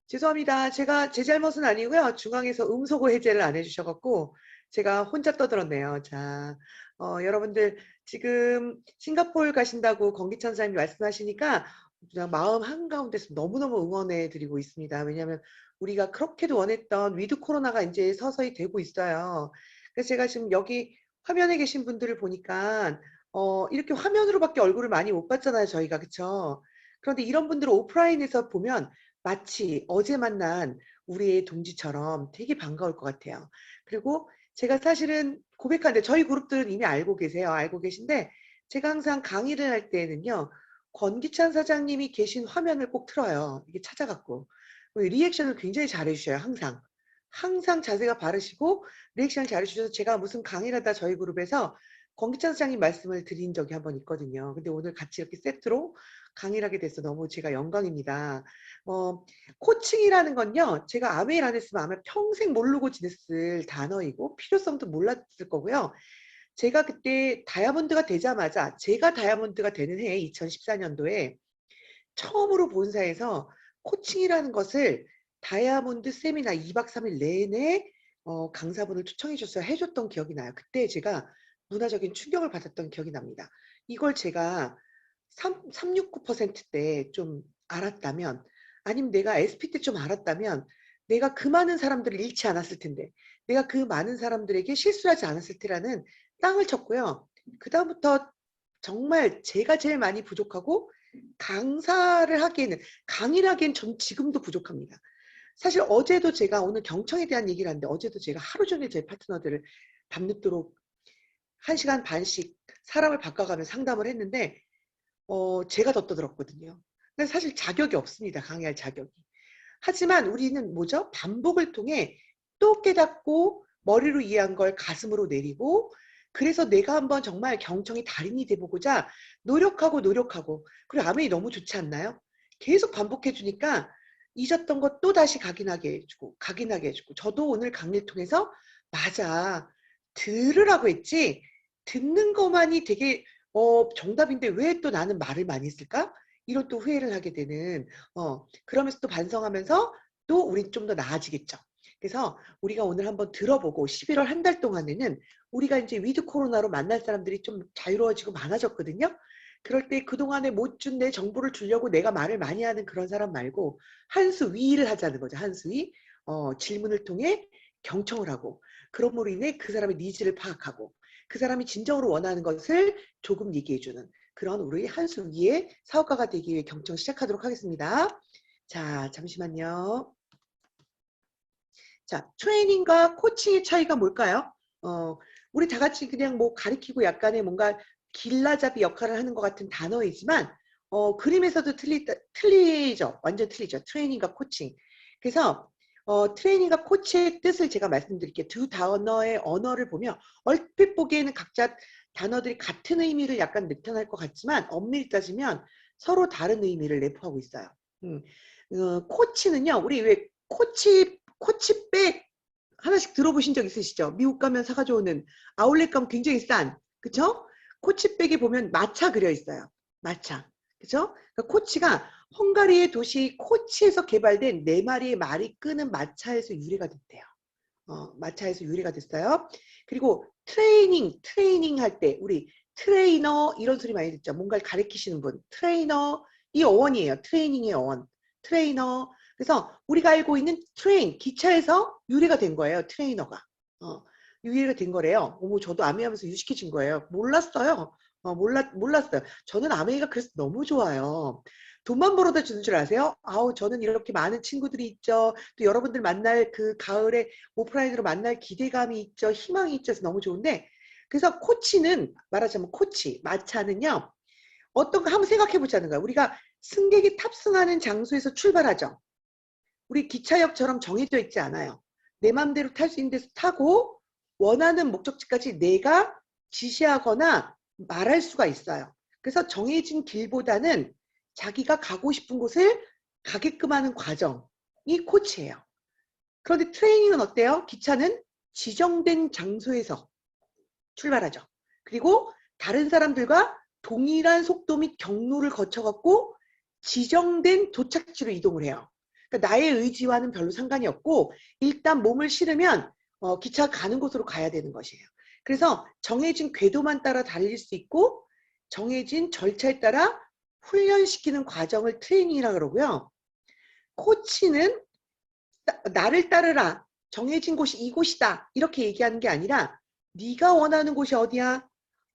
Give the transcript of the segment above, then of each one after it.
죄송합니다. 제 잘못은 아니고요. 중앙에서 음소거 해제를 안 해주셔갖고 제가 혼자 떠들었네요. 자, 여러분들 지금 싱가포르 가신다고 권기찬 사장님 말씀하시니까 그냥 마음 한가운데서 너무너무 응원해 드리고 있습니다. 왜냐하면 우리가 그렇게도 원했던 위드 코로나가 이제 서서히 되고 있어요. 그래서 제가 지금 여기 화면에 계신 분들을 보니까 이렇게 화면으로밖에 얼굴을 많이 못 봤잖아요. 저희가. 그쵸? 그런데 이런 분들을 오프라인에서 보면 마치 어제 만난 우리의 동지처럼 되게 반가울 것 같아요. 그리고 제가 사실은 고백하는데 저희 그룹들은 이미 알고 계세요. 알고 계신데 제가 항상 강의를 할 때에는요. 권기찬 사장님이 계신 화면을 꼭 틀어요. 이게 찾아갖고. 리액션을 굉장히 잘해 주셔요. 항상. 항상 자세가 바르시고 리액션을 잘해 주셔서 제가 무슨 강의를 하다 저희 그룹에서 권기찬 사장님 말씀을 드린 적이 한 번 있거든요. 근데 오늘 같이 이렇게 세트로 강의를 하게 돼서 너무 제가 영광입니다. 코칭이라는 건요. 제가 아메일 안 했으면 아마 평생 모르고 지냈을 단어이고 필요성도 몰랐을 거고요. 제가 그때 다이아몬드가 되자마자 제가 다이아몬드가 되는 해 2014년도에 처음으로 본사에서 코칭이라는 것을 다이아몬드 세미나 2박 3일 내내 강사분을 초청해 주셔서 해 줬던 기억이 나요. 그때 제가 문화적인 충격을 받았던 기억이 납니다. 이걸 제가 369%때 좀 알았다면 아니면 내가 SP 때 좀 알았다면 내가 그 많은 사람들을 잃지 않았을 텐데 내가 그 많은 사람들에게 실수하지 않았을 테라는 땅을 쳤고요. 그다음부터 정말 제가 제일 많이 부족하고 강사를 하기에는 강의를 하기엔 전 지금도 부족합니다. 사실 어제도 제가 오늘 경청에 대한 얘기를 하는데 어제도 제가 하루 종일 제 파트너들을 밤늦도록 1시간 반씩 사람을 바꿔가며 상담을 했는데 제가 더 떠들었거든요. 근데 사실 자격이 없습니다. 강의할 자격이. 하지만 우리는 뭐죠? 반복을 통해 또 깨닫고 머리로 이해한 걸 가슴으로 내리고 그래서 내가 한번 정말 경청의 달인이 돼보고자 노력하고 그리고 아멘이 너무 좋지 않나요? 계속 반복해 주니까 잊었던 것 또다시 각인하게 해주고 저도 오늘 강의를 통해서 맞아 들으라고 했지 듣는 것만이 되게 정답인데 왜 또 나는 말을 많이 했을까? 이런 또 후회를 하게 되는 그러면서 또 반성하면서 또 우린 좀 더 나아지겠죠. 그래서 우리가 오늘 한번 들어보고 11월 한 달 동안에는 우리가 이제 위드 코로나로 만날 사람들이 좀 자유로워지고 많아졌거든요. 그럴 때 그동안에 못 준 내 정보를 주려고 내가 말을 많이 하는 그런 사람 말고 한 수 위를 하자는 거죠. 한 수 위. 질문을 통해 경청을 하고 그럼으로 인해 그 사람의 니즈를 파악하고 그 사람이 진정으로 원하는 것을 조금 얘기해주는 그런 우리 한 수 위의 사업가가 되기 위해 경청 시작하도록 하겠습니다. 자, 잠시만요. 자, 트레이닝과 코칭의 차이가 뭘까요? 우리 다 같이 그냥 뭐 가리키고 약간의 뭔가 길라잡이 역할을 하는 것 같은 단어이지만 그림에서도 틀리죠. 완전 틀리죠. 트레이닝과 코칭. 그래서 트레이닝과 코치의 뜻을 제가 말씀드릴게요. 두 단어의 언어를 보면 얼핏 보기에는 각자 단어들이 같은 의미를 약간 나타날 것 같지만 엄밀히 따지면 서로 다른 의미를 내포하고 있어요. 코치는요. 우리 왜 코치백 하나씩 들어보신 적 있으시죠? 미국 가면 사가지고 오는 아울렛 가면 굉장히 싼 그쵸? 코치백에 보면 마차 그려 있어요. 마차 그쵸? 그러니까 코치가 헝가리의 도시 코치에서 개발된 4마리의 말이 끄는 마차에서 유래가 됐대요. 마차에서 유래가 됐어요. 그리고 트레이닝 할 때 우리 트레이너 이런 소리 많이 듣죠. 뭔가를 가르치시는 분 트레이너 이 어원이에요. 트레이닝의 어원 트레이너. 그래서 우리가 알고 있는 트레인 기차에서 유래가 된 거예요. 트레이너가 유래가 된 거래요. 어머 저도 아메하면서 유식해진 거예요. 몰랐어요. 몰랐어요. 저는 아메이가 그래서 너무 좋아요. 돈만 벌어다 주는 줄 아세요? 아우 저는 이렇게 많은 친구들이 있죠. 또 여러분들 만날 그 가을에 오프라인으로 만날 기대감이 있죠. 희망이 있죠. 너무 좋은데 그래서 코치는 말하자면 코치 마차는요. 어떤 거 한번 생각해 보자는 거예요. 우리가 승객이 탑승하는 장소에서 출발하죠. 우리 기차역처럼 정해져 있지 않아요. 내 맘대로 탈 수 있는 데서 타고 원하는 목적지까지 내가 지시하거나 말할 수가 있어요. 그래서 정해진 길보다는 자기가 가고 싶은 곳을 가게끔 하는 과정이 코치예요. 그런데 트레이닝은 어때요? 기차는 지정된 장소에서 출발하죠. 그리고 다른 사람들과 동일한 속도 및 경로를 거쳐갖고 지정된 도착지로 이동을 해요. 그러니까 나의 의지와는 별로 상관이 없고 일단 몸을 실으면 기차 가는 곳으로 가야 되는 것이에요. 그래서 정해진 궤도만 따라 달릴 수 있고 정해진 절차에 따라 훈련시키는 과정을 트레이닝이라고 그러고요. 코치는 나를 따르라. 정해진 곳이 이곳이다. 이렇게 얘기하는 게 아니라 네가 원하는 곳이 어디야?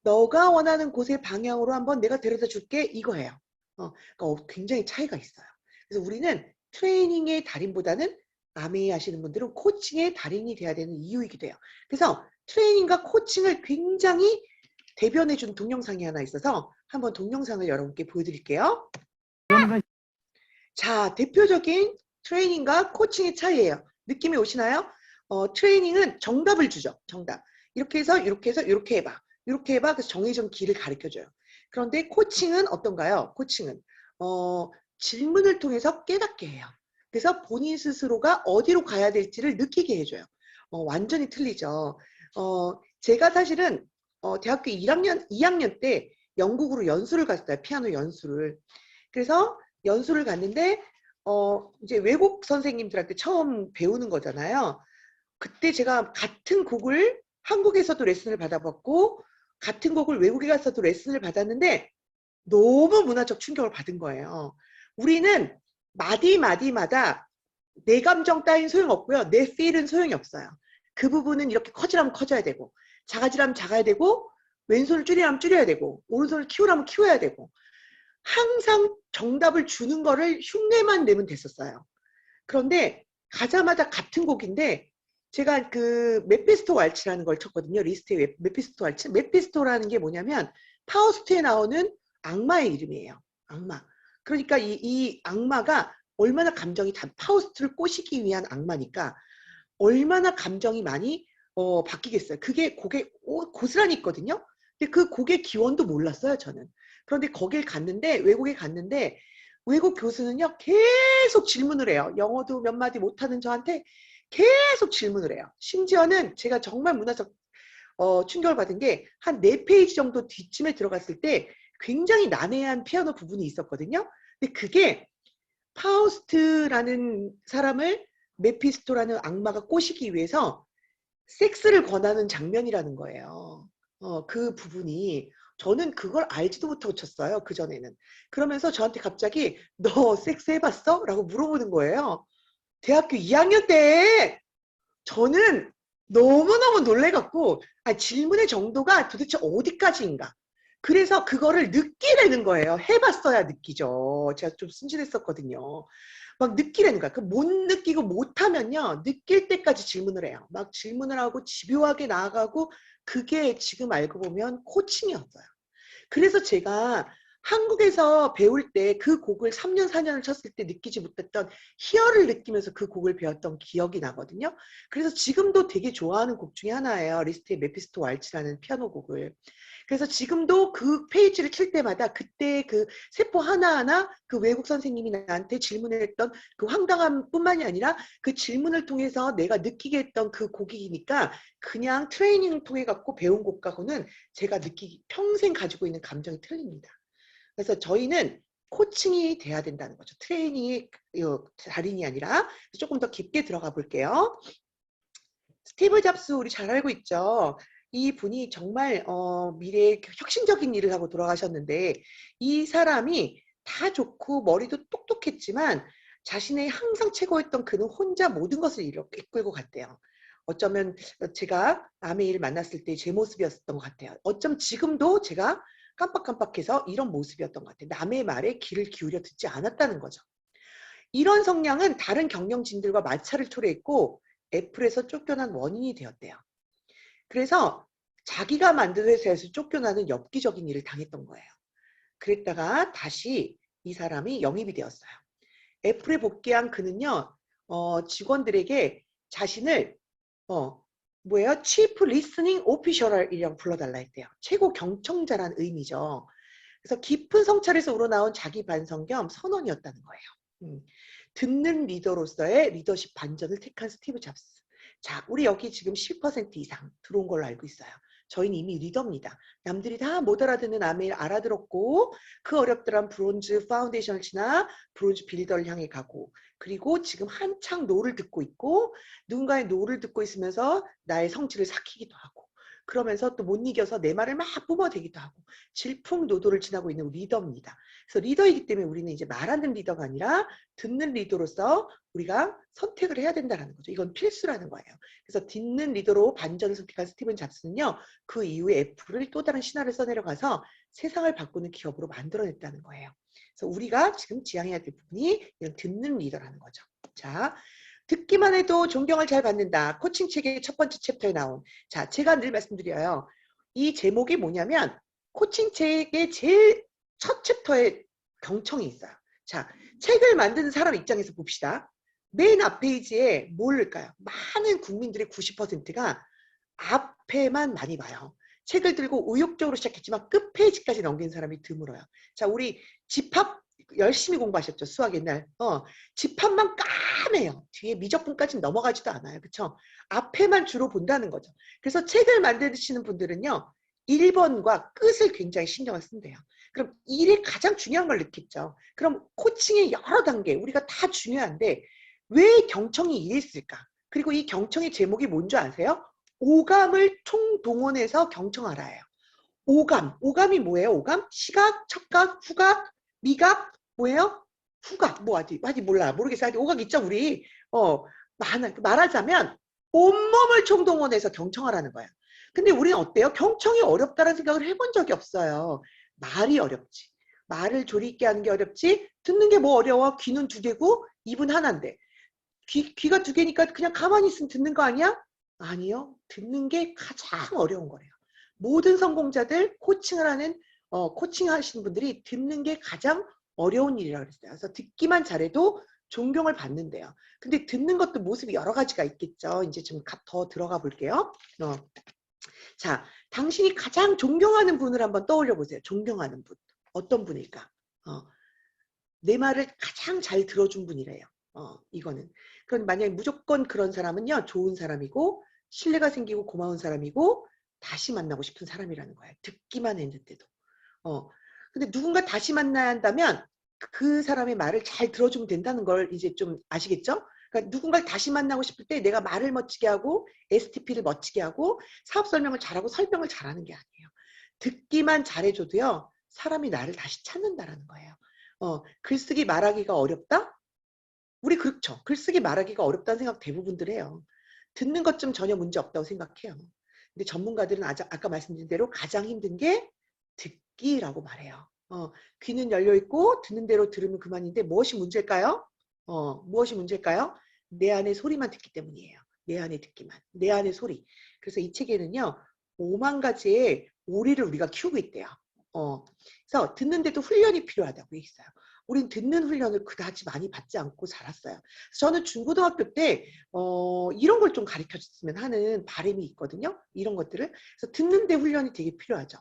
너가 원하는 곳의 방향으로 한번 내가 데려다 줄게 이거예요. 그러니까 굉장히 차이가 있어요. 그래서 우리는 트레이닝의 달인보다는 아메이 하시는 분들은 코칭의 달인이 돼야 되는 이유이기도 해요. 그래서 트레이닝과 코칭을 굉장히 대변해 준 동영상이 하나 있어서 한번 동영상을 여러분께 보여드릴게요. 자, 대표적인 트레이닝과 코칭의 차이예요. 느낌이 오시나요? 트레이닝은 정답을 주죠. 정답. 이렇게 해서 이렇게 해서 이렇게 해봐. 이렇게 해봐. 그래서 정해진 길을 가르쳐줘요. 그런데 코칭은 어떤가요? 코칭은 질문을 통해서 깨닫게 해요. 그래서 본인 스스로가 어디로 가야 될지를 느끼게 해줘요. 완전히 틀리죠. 제가 사실은 대학교 2학년 때 영국으로 연수를 갔어요. 피아노 연수를. 그래서 연수를 갔는데 이제 외국 선생님들한테 처음 배우는 거잖아요. 그때 제가 같은 곡을 한국에서도 레슨을 받아봤고 같은 곡을 외국에 가서도 레슨을 받았는데 너무 문화적 충격을 받은 거예요. 우리는 마디마디마다 내 감정 따윈 소용없고요. 내 필은 소용이 없어요. 그 부분은 이렇게 커지라면 커져야 되고 작아지라면 작아야 되고 왼손을 줄이라면 줄여야 되고 오른손을 키우라면 키워야 되고 항상 정답을 주는 거를 흉내만 내면 됐었어요. 그런데 가자마자 같은 곡인데 제가 그 메피스토 왈츠라는 걸 쳤거든요. 리스트에 메피스토 왈츠. 메피스토라는 게 뭐냐면 파우스트에 나오는 악마의 이름이에요. 악마. 그러니까 이 악마가 얼마나 감정이 파우스트를 꼬시기 위한 악마니까 얼마나 감정이 많이 바뀌겠어요. 그게 곡에 고스란히 있거든요. 근데 그 곡의 기원도 몰랐어요, 저는. 그런데 거길 갔는데 외국에 갔는데 외국 교수는요 계속 질문을 해요. 영어도 몇 마디 못하는 저한테 계속 질문을 해요. 심지어는 제가 정말 문화적 충격을 받은 게 한 4페이지 정도 뒤쯤에 들어갔을 때 굉장히 난해한 피아노 부분이 있었거든요. 근데 그게 파우스트라는 사람을 메피스토라는 악마가 꼬시기 위해서 섹스를 권하는 장면이라는 거예요. 그 부분이 저는 그걸 알지도 못하고 쳤어요. 그전에는. 그러면서 저한테 갑자기 너 섹스 해봤어? 라고 물어보는 거예요. 대학교 2학년 때 저는 너무너무 놀래갖고 질문의 정도가 도대체 어디까지인가. 그래서 그거를 느끼라는 거예요. 해봤어야 느끼죠. 제가 좀 순진했었거든요. 막 느끼라는 거야. 못 느끼고 못하면요. 느낄 때까지 질문을 해요. 막 질문을 하고 집요하게 나아가고 그게 지금 알고 보면 코칭이었어요. 그래서 제가 한국에서 배울 때 그 곡을 3년, 4년을 쳤을 때 느끼지 못했던 희열을 느끼면서 그 곡을 배웠던 기억이 나거든요. 그래서 지금도 되게 좋아하는 곡 중에 하나예요. 리스트의 메피스토 왈츠라는 피아노 곡을. 그래서 지금도 그 페이지를 칠 때마다 그때 그 세포 하나하나 그 외국 선생님이 나한테 질문했던 그 황당함 뿐만이 아니라 그 질문을 통해서 내가 느끼게 했던 그 곡이니까 그냥 트레이닝을 통해 갖고 배운 곡하고는 제가 평생 가지고 있는 감정이 틀립니다. 그래서 저희는 코칭이 돼야 된다는 거죠. 트레이닝이 달인이 아니라 조금 더 깊게 들어가 볼게요. 스티브 잡스 우리 잘 알고 있죠. 이 분이 정말 미래의 혁신적인 일을 하고 돌아가셨는데 이 사람이 다 좋고 머리도 똑똑했지만 자신의 항상 최고였던 그는 혼자 모든 것을 이끌고 갔대요. 어쩌면 제가 아메이를 만났을 때 제 모습이었던 것 같아요. 어쩜 지금도 제가 깜빡깜빡해서 이런 모습이었던 것 같아요. 남의 말에 귀를 기울여 듣지 않았다는 거죠. 이런 성향은 다른 경영진들과 마찰을 초래했고 애플에서 쫓겨난 원인이 되었대요. 그래서 자기가 만든 회사에서 쫓겨나는 엽기적인 일을 당했던 거예요. 그랬다가 다시 이 사람이 영입이 되었어요. 애플에 복귀한 그는요. 직원들에게 자신을 Chief Listening Officer이라고 불러달라 했대요. 최고 경청자란 의미죠. 그래서 깊은 성찰에서 우러나온 자기 반성 겸 선언이었다는 거예요. 듣는 리더로서의 리더십 반전을 택한 스티브 잡스. 자, 우리 여기 지금 10% 이상 들어온 걸로 알고 있어요. 저희는 이미 리더입니다. 남들이 다 못 알아듣는 아메를 알아들었고 그 어렵더란 브론즈 파운데이션을 지나 브론즈 빌더를 향해 가고 그리고 지금 한창 노를 듣고 있고 누군가의 노를 듣고 있으면서 나의 성질을 삭히기도 하고 그러면서 또 못 이겨서 내 말을 막 뿜어대기도 하고 질풍노도를 지나고 있는 리더입니다. 그래서 리더이기 때문에 우리는 이제 말하는 리더가 아니라 듣는 리더로서 우리가 선택을 해야 된다는 거죠. 이건 필수라는 거예요. 그래서 듣는 리더로 반전을 선택한 스티븐 잡스는요. 그 이후에 애플을 또 다른 신화를 써내려가서 세상을 바꾸는 기업으로 만들어냈다는 거예요. 그래서 우리가 지금 지향해야 될 부분이 이런 듣는 리더라는 거죠. 자, 듣기만 해도 존경을 잘 받는다. 코칭 책의 첫 번째 챕터에 나온. 자, 제가 늘 말씀드려요. 이 제목이 뭐냐면 코칭 책의 제일 첫 챕터에 경청이 있어요. 자, 책을 만드는 사람 입장에서 봅시다. 맨 앞 페이지에 뭘까요? 많은 국민들의 90%가 앞에만 많이 봐요. 책을 들고 의욕적으로 시작했지만 끝 페이지까지 넘긴 사람이 드물어요. 자, 우리 집합 열심히 공부하셨죠? 수학 옛날. 집합만 까매요. 뒤에 미적분까지는 넘어가지도 않아요. 그렇죠? 앞에만 주로 본다는 거죠. 그래서 책을 만드시는 분들은요. 1번과 끝을 굉장히 신경을 쓴대요. 그럼 일이 가장 중요한 걸 느꼈죠. 그럼 코칭의 여러 단계 우리가 다 중요한데 왜 경청이 일했을까? 그리고 이 경청의 제목이 뭔지 아세요? 오감을 총동원해서 경청하라예요. 오감이 뭐예요? 오감? 시각, 촉각, 후각, 미각, 뭐예요? 후각, 뭐 아직 몰라. 모르겠어요. 오각 있죠, 우리. 말하자면 온몸을 총동원해서 경청하라는 거예요. 근데 우리는 어때요? 경청이 어렵다는 생각을 해본 적이 없어요. 말이 어렵지. 말을 조리 있게 하는 게 어렵지. 듣는 게 뭐 어려워? 귀는 2개고 입은 하나인데. 귀가 2개니까 그냥 가만히 있으면 듣는 거 아니야? 아니요. 듣는 게 가장 어려운 거래요. 모든 성공자들 코칭을 하는 코칭 하시는 분들이 듣는 게 가장 어려운 일이라고 그랬어요. 그래서 듣기만 잘해도 존경을 받는데요. 근데 듣는 것도 모습이 여러 가지가 있겠죠. 이제 좀 더 들어가 볼게요. 자, 당신이 가장 존경하는 분을 한번 떠올려 보세요. 존경하는 분. 어떤 분일까? 내 말을 가장 잘 들어준 분이래요. 이거는. 그럼 만약에 무조건 그런 사람은요. 좋은 사람이고 신뢰가 생기고 고마운 사람이고 다시 만나고 싶은 사람이라는 거예요. 듣기만 했는데도. 근데 누군가 다시 만나야 한다면 그 사람의 말을 잘 들어주면 된다는 걸 이제 좀 아시겠죠? 그러니까 누군가를 다시 만나고 싶을 때 내가 말을 멋지게 하고 STP를 멋지게 하고 사업 설명을 잘하고 설명을 잘하는 게 아니에요. 듣기만 잘해줘도요. 사람이 나를 다시 찾는다라는 거예요. 글쓰기 말하기가 어렵다? 우리 그렇죠. 글쓰기 말하기가 어렵다는 생각 대부분들 해요. 듣는 것 좀 전혀 문제 없다고 생각해요. 근데 전문가들은 아까 말씀드린 대로 가장 힘든 게 듣기라고 말해요. 귀는 열려있고 듣는 대로 들으면 그만인데 무엇이 문제일까요? 무엇이 문제일까요? 내 안의 소리만 듣기 때문이에요. 내 안의 듣기만. 내 안의 소리. 그래서 이 책에는요. 5만 가지의 오리를 우리가 키우고 있대요. 그래서 듣는데도 훈련이 필요하다고 있어요. 우린 듣는 훈련을 그다지 많이 받지 않고 자랐어요. 저는 중고등학교 때 이런 걸 좀 가르쳐줬으면 하는 바람이 있거든요. 이런 것들을. 그래서 듣는데 훈련이 되게 필요하죠.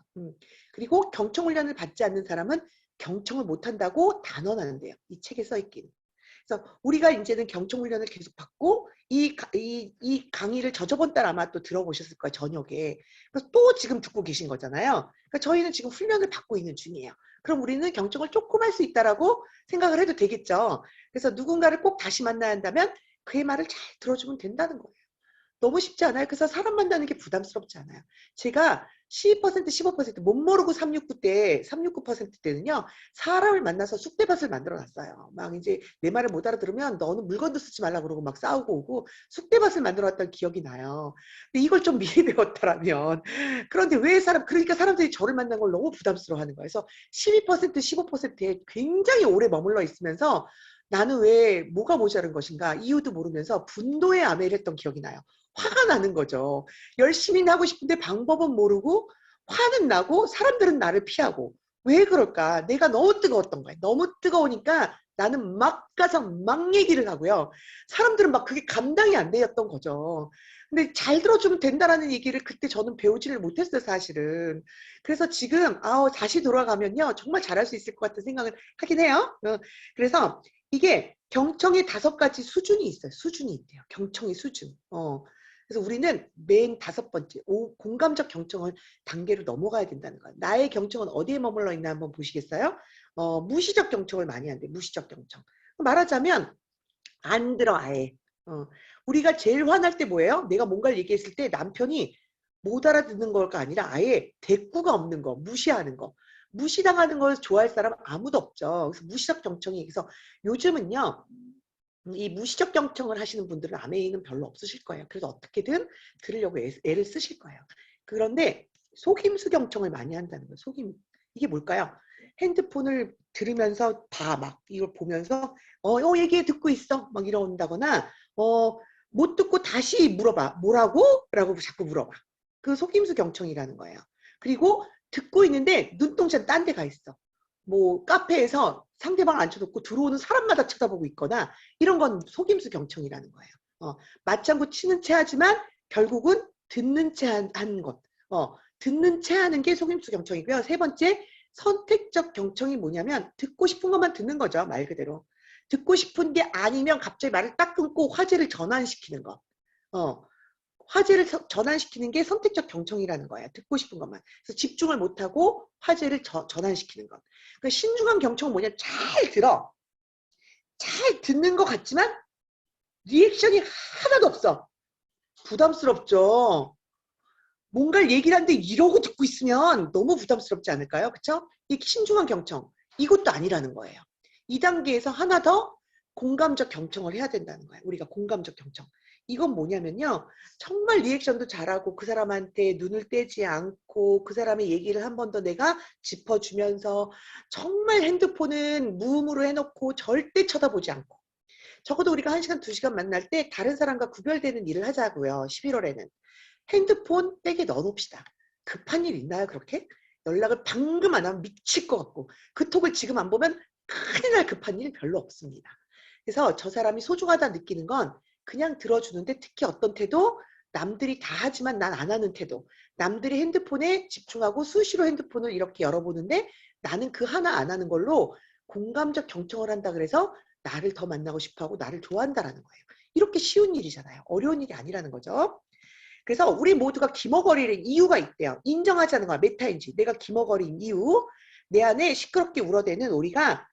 그리고 경청 훈련을 받지 않는 사람은 경청을 못한다고 단언하는데요. 이 책에 써있기는. 그래서 우리가 이제는 경청 훈련을 계속 받고 이 강의를 저번 달 아마 또 들어보셨을 거예요. 저녁에. 그래서 또 지금 듣고 계신 거잖아요. 그러니까 저희는 지금 훈련을 받고 있는 중이에요. 그럼 우리는 경청을 조금 할 수 있다라고 생각을 해도 되겠죠. 그래서 누군가를 꼭 다시 만나야 한다면 그의 말을 잘 들어주면 된다는 거예요. 너무 쉽지 않아요? 그래서 사람 만나는 게 부담스럽지 않아요. 제가 12%, 15%못 모르고 369% 때는요. 사람을 만나서 쑥대밭을 만들어 놨어요. 막 이제 내 말을 못 알아들으면 너는 물건도 쓰지 말라 그러고 막 싸우고 오고 쑥대밭을 만들어 놨던 기억이 나요. 근데 이걸 좀 미리 배웠더라면. 그런데 그러니까 사람들이 저를 만난 걸 너무 부담스러워하는 거예요. 그래서 12%, 15%에 굉장히 오래 머물러 있으면서 나는 왜 뭐가 모자른 것인가 이유도 모르면서 분노의 아메를 했던 기억이 나요. 화가 나는 거죠. 열심히 하고 싶은데 방법은 모르고 화는 나고 사람들은 나를 피하고 왜 그럴까? 내가 너무 뜨거웠던 거예요. 너무 뜨거우니까 나는 막 가서 막 얘기를 하고요. 사람들은 막 그게 감당이 안 되었던 거죠. 근데 잘 들어주면 된다라는 얘기를 그때 저는 배우지를 못했어요, 사실은. 그래서 지금 다시 돌아가면요. 정말 잘할 수 있을 것 같은 생각을 하긴 해요. 그래서 이게 경청의 5가지 수준이 있어요. 수준이 있대요. 경청의 수준. 그래서 우리는 맨 5번째 공감적 경청을 단계로 넘어가야 된다는 거예요. 나의 경청은 어디에 머물러 있나 한번 보시겠어요? 무시적 경청을 많이 한대. 무시적 경청. 말하자면 안 들어 아예. 우리가 제일 화날 때 뭐예요? 내가 뭔가를 얘기했을 때 남편이 못 알아듣는 걸까 아니라 아예 대꾸가 없는 거, 무시하는 거. 무시당하는 걸 좋아할 사람 아무도 없죠. 그래서 무시적 경청이. 그래서 요즘은요. 이 무시적 경청을 하시는 분들은 아내는 별로 없으실 거예요. 그래서 어떻게든 들으려고 애를 쓰실 거예요. 그런데 속임수 경청을 많이 한다는 거예요. 이게 뭘까요? 핸드폰을 들으면서 막 이걸 보면서 얘기해 듣고 있어 막 이런다거나 못 듣고 다시 물어봐. 뭐라고? 라고 자꾸 물어봐. 그 속임수 경청이라는 거예요. 그리고 듣고 있는데 눈동자는 딴 데 가 있어. 뭐 카페에서 상대방을 앉혀놓고 들어오는 사람마다 쳐다보고 있거나 이런 건 속임수 경청이라는 거예요. 맞장구 치는 채 하지만 결국은 듣는 채 하는 것. 듣는 채 하는 게 속임수 경청이고요. 세 번째, 선택적 경청이 뭐냐면 듣고 싶은 것만 듣는 거죠. 말 그대로. 듣고 싶은 게 아니면 갑자기 말을 딱 끊고 화제를 전환시키는 것. 화제를 전환시키는 게 선택적 경청이라는 거예요. 듣고 싶은 것만. 그래서 집중을 못하고 화제를 전환시키는 것. 그러니까 신중한 경청은 뭐냐? 잘 들어. 잘 듣는 것 같지만 리액션이 하나도 없어. 부담스럽죠. 뭔가를 얘기를 하는데 이러고 듣고 있으면 너무 부담스럽지 않을까요? 그렇죠? 이 신중한 경청. 이것도 아니라는 거예요. 이 단계에서 하나 더 공감적 경청을 해야 된다는 거예요. 우리가 공감적 경청. 이건 뭐냐면요. 정말 리액션도 잘하고 그 사람한테 눈을 떼지 않고 그 사람의 얘기를 한 번 더 내가 짚어주면서 정말 핸드폰은 무음으로 해놓고 절대 쳐다보지 않고 적어도 우리가 1시간, 2시간 만날 때 다른 사람과 구별되는 일을 하자고요. 11월에는. 핸드폰 백에 넣어놓읍시다. 급한 일 있나요 그렇게? 연락을 방금 안 하면 미칠 것 같고 그 톡을 지금 안 보면 큰일 날 급한 일 별로 없습니다. 그래서 저 사람이 소중하다 느끼는 건 그냥 들어주는데 특히 어떤 태도? 남들이 다 하지만 난 안 하는 태도. 남들이 핸드폰에 집중하고 수시로 핸드폰을 이렇게 열어보는데 나는 그 하나 안 하는 걸로 공감적 경청을 한다 그래서 나를 더 만나고 싶어하고 나를 좋아한다라는 거예요. 이렇게 쉬운 일이잖아요. 어려운 일이 아니라는 거죠. 그래서 우리 모두가 기머거리는 이유가 있대요. 인정하자는 거야. 메타인지. 내가 기머거린 이유. 내 안에 시끄럽게 울어대는 오리가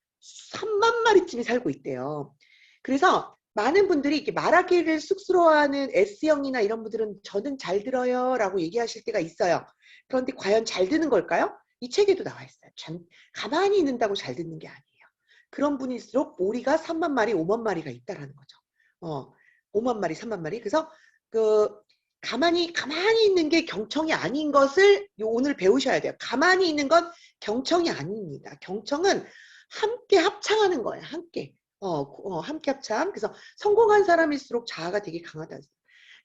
3만 마리쯤이 살고 있대요. 그래서 많은 분들이 이렇게 말하기를 쑥스러워하는 S형이나 이런 분들은 저는 잘 들어요 라고 얘기하실 때가 있어요. 그런데 과연 잘 듣는 걸까요? 이 책에도 나와 있어요. 가만히 있는다고 잘 듣는 게 아니에요. 그런 분일수록 오리가 3만 마리, 5만 마리가 있다라는 거죠. 5만 마리, 3만 마리. 그래서 가만히 있는 게 경청이 아닌 것을 오늘 배우셔야 돼요. 가만히 있는 건 경청이 아닙니다. 경청은 함께 합창하는 거예요. 함께. 함께 합창. 그래서 성공한 사람일수록 자아가 되게 강하다.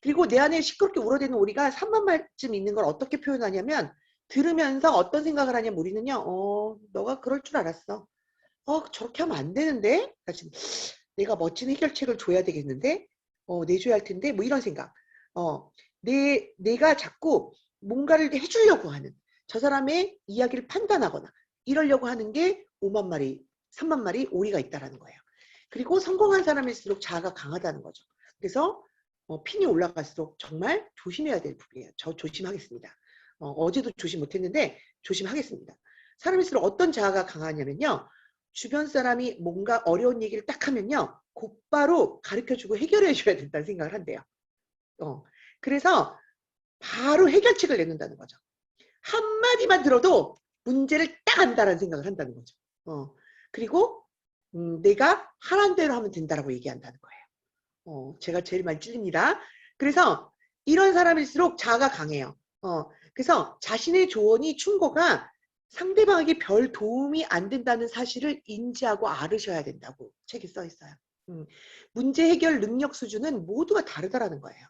그리고 내 안에 시끄럽게 울어대는 오리가 3만 마리쯤 있는 걸 어떻게 표현하냐면 들으면서 어떤 생각을 하냐면 우리는요. 너가 그럴 줄 알았어. 저렇게 하면 안 되는데? 내가 멋진 해결책을 줘야 되겠는데? 내줘야 할 텐데? 뭐 이런 생각. 내가 자꾸 뭔가를 해주려고 하는 저 사람의 이야기를 판단하거나 이러려고 하는 게 5만 마리, 3만 마리 오리가 있다라는 거예요. 그리고 성공한 사람일수록 자아가 강하다는 거죠. 그래서 핀이 올라갈수록 정말 조심해야 될 부분이에요. 저 조심하겠습니다. 어제도 조심 못했는데 조심하겠습니다. 사람일수록 어떤 자아가 강하냐면요. 주변 사람이 뭔가 어려운 얘기를 딱 하면요. 곧바로 가르쳐주고 해결해줘야 된다는 생각을 한대요. 그래서 바로 해결책을 내놓는다는 거죠. 한마디만 들어도 문제를 딱 안다라는 생각을 한다는 거죠. 그리고 내가 하라는 대로 하면 된다라고 얘기한다는 거예요. 제가 제일 많이 찔립니다. 그래서 이런 사람일수록 자아가 강해요. 그래서 자신의 조언이 충고가 상대방에게 별 도움이 안 된다는 사실을 인지하고 알으셔야 된다고 책에 써 있어요. 문제 해결 능력 수준은 모두가 다르다라는 거예요.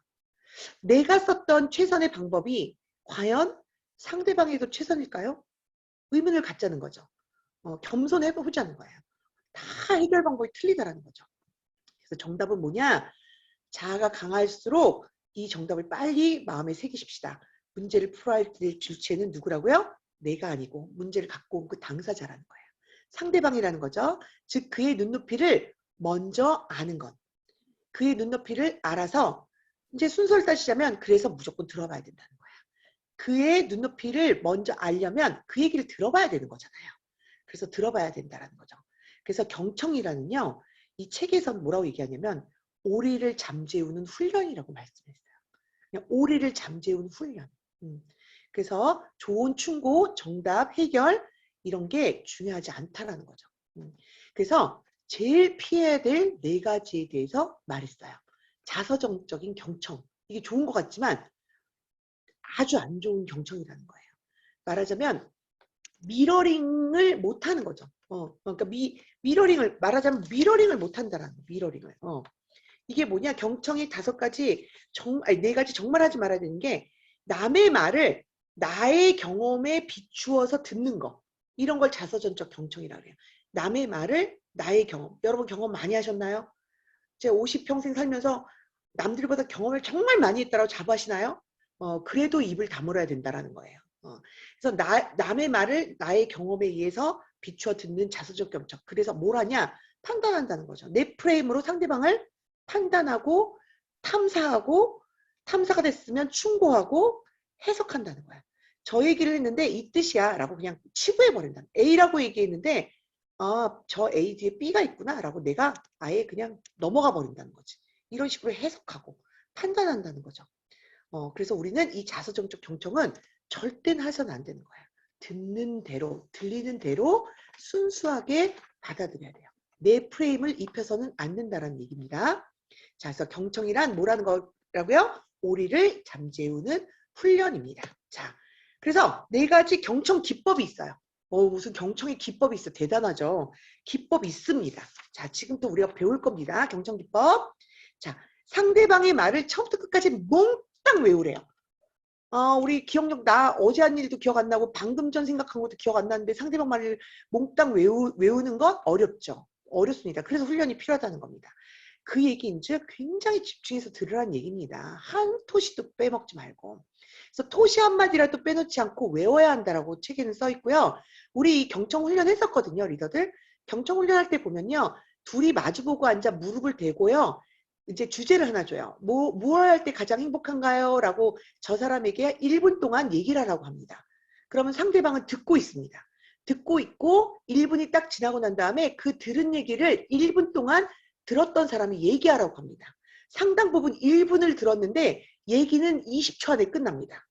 내가 썼던 최선의 방법이 과연 상대방에게도 최선일까요? 의문을 갖자는 거죠. 겸손해보자는 거예요. 다 해결 방법이 틀리다라는 거죠. 그래서 정답은 뭐냐? 자아가 강할수록 이 정답을 빨리 마음에 새기십시다. 문제를 풀어야 될 주체는 누구라고요? 내가 아니고 문제를 갖고 온 그 당사자라는 거예요. 상대방이라는 거죠. 즉 그의 눈높이를 먼저 아는 것. 그의 눈높이를 알아서 이제 순서를 따지자면 그래서 무조건 들어봐야 된다는 거야. 그의 눈높이를 먼저 알려면 그 얘기를 들어봐야 되는 거잖아요. 그래서 들어봐야 된다는 거죠. 그래서 경청이라는요. 이 책에선 뭐라고 얘기하냐면 오리를 잠재우는 훈련이라고 말씀했어요. 그냥 오리를 잠재우는 훈련. 그래서 좋은 충고, 정답, 해결 이런 게 중요하지 않다라는 거죠. 그래서 제일 피해야 될 4가지에 대해서 말했어요. 자서정적인 경청. 이게 좋은 것 같지만 아주 안 좋은 경청이라는 거예요. 말하자면 미러링을 못하는 거죠. 그러니까 미러링을 말하자면 미러링을 못한다라는 거. 미러링을. 이게 뭐냐? 경청이 5가지, 4가지 정말 하지 말아야 되는 게 남의 말을 나의 경험에 비추어서 듣는 거. 이런 걸 자서전적 경청이라고 해요. 남의 말을 나의 경험. 여러분 경험 많이 하셨나요? 제가 50평생 살면서 남들보다 경험을 정말 많이 했다고 자부하시나요? 그래도 입을 다물어야 된다라는 거예요. 그래서 남의 말을 나의 경험에 의해서 비추어 듣는 자서적 경청. 그래서 뭘 하냐? 판단한다는 거죠. 내 프레임으로 상대방을 판단하고 탐사하고 탐사가 됐으면 충고하고 해석한다는 거야. 저 얘기를 했는데 이 뜻이야 라고 그냥 치부해버린다. A라고 얘기했는데 저 A 뒤에 B가 있구나 라고 내가 아예 그냥 넘어가 버린다는 거지. 이런 식으로 해석하고 판단한다는 거죠. 그래서 우리는 이 자서정적 경청은 절대는 해서는 안 되는 거야. 듣는 대로, 들리는 대로 순수하게 받아들여야 돼요. 내 프레임을 입혀서는 안 된다는 얘기입니다. 자, 그래서 경청이란 뭐라는 거라고요? 오리를 잠재우는 훈련입니다. 자, 그래서 4가지 경청 기법이 있어요. 무슨 경청의 기법이 있어. 대단하죠. 기법이 있습니다. 자, 지금 또 우리가 배울 겁니다. 경청 기법. 자, 상대방의 말을 처음부터 끝까지 몽땅 외우래요. 우리 기억력 나 어제 한 일도 기억 안 나고 방금 전 생각한 것도 기억 안 나는데 상대방 말을 몽땅 외우는 건 어렵죠. 어렵습니다. 그래서 훈련이 필요하다는 겁니다. 그 얘기인즉 굉장히 집중해서 들으라는 얘기입니다. 한 토시도 빼먹지 말고. 그래서 토시 한마디라도 빼놓지 않고 외워야 한다라고 책에는 써 있고요. 우리 경청 훈련 했었거든요, 리더들. 경청 훈련할 때 보면요. 둘이 마주보고 앉아 무릎을 대고요. 이제 주제를 하나 줘요. 뭘 할 때 가장 행복한가요? 라고 저 사람에게 1분 동안 얘기를 하라고 합니다. 그러면 상대방은 듣고 있습니다. 듣고 있고 1분이 딱 지나고 난 다음에 그 들은 얘기를 1분 동안 들었던 사람이 얘기하라고 합니다. 상당 부분 1분을 들었는데 얘기는 20초 안에 끝납니다.